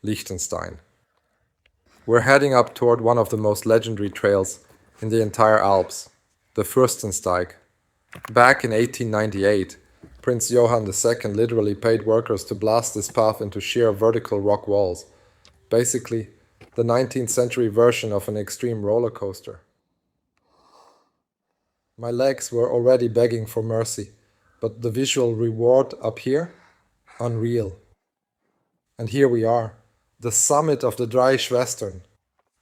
Liechtenstein. We're heading up toward one of the most legendary trails in the entire Alps, the Fürstensteig. Back in 1898, Prince Johann II literally paid workers to blast this path into sheer vertical rock walls. Basically, the 19th century version of an extreme roller coaster. My legs were already begging for mercy, but the visual reward up here? Unreal. And here we are, the summit of the Drei Schwestern,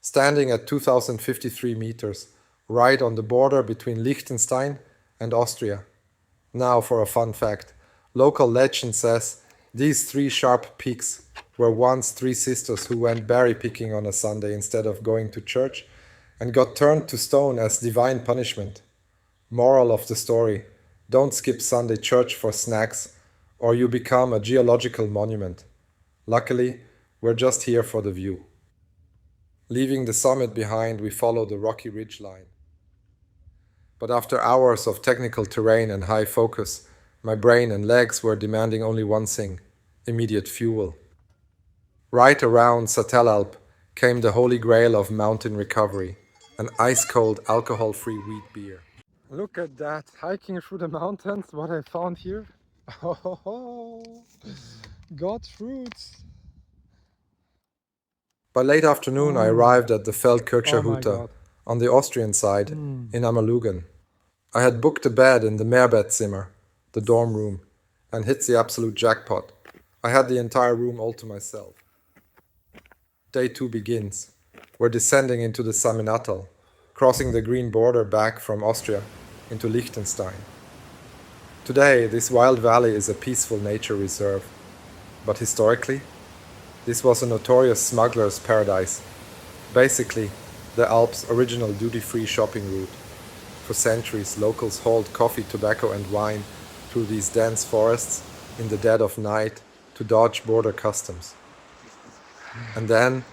standing at 2053 meters, right on the border between Liechtenstein and Austria. Now for a fun fact. Local legend says these three sharp peaks were once three sisters who went berry picking on a Sunday instead of going to church and got turned to stone as divine punishment. Moral of the story: don't skip Sunday church for snacks or you become a geological monument. Luckily, we're just here for the view. Leaving the summit behind, we follow the rocky ridgeline. But after hours of technical terrain and high focus, my brain and legs were demanding only one thing: immediate fuel. Right around Satellalp came the holy grail of mountain recovery, an ice-cold alcohol-free wheat beer. Look at that, hiking through the mountains, what I found here. Oh, got fruits. By late afternoon, I arrived at the Feldkircherhütte, on the Austrian side, in Amalugen. I had booked a bed in the Mehrbettzimmer, the dorm room, and hit the absolute jackpot. I had the entire room all to myself. Day 2 begins. We're descending into the Saminatal, crossing the green border back from Austria into Liechtenstein. Today, this wild valley is a peaceful nature reserve, but historically, this was a notorious smuggler's paradise. Basically, the Alps' original duty-free shopping route. For centuries, locals hauled coffee, tobacco and wine through these dense forests in the dead of night to dodge border customs. And then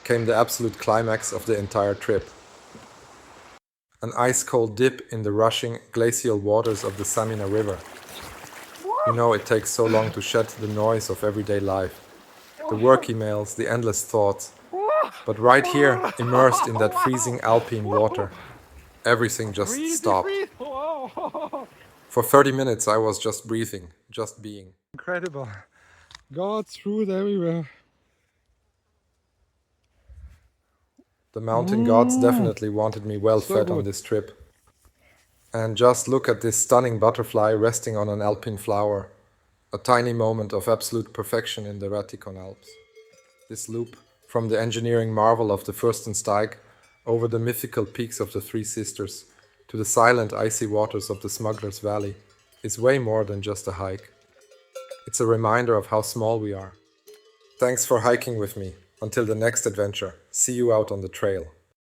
came the absolute climax of the entire trip. An ice-cold dip in the rushing glacial waters of the Saminatal River. You know, it takes so long to shed the noise of everyday life. The work emails, the endless thoughts. But right here, immersed in that freezing alpine water, everything just stopped. For 30 minutes I was just breathing, just being. Incredible. God's fruit everywhere. The mountain gods definitely wanted me well fed on this trip. And just look at this stunning butterfly resting on an alpine flower. A tiny moment of absolute perfection in the Ratikon Alps. This loop, from the engineering marvel of the Fürstensteig, over the mythical peaks of the Three Sisters, to the silent icy waters of the Smuggler's Valley, is way more than just a hike. It's a reminder of how small we are. Thanks for hiking with me. Until the next adventure, see you out on the trail.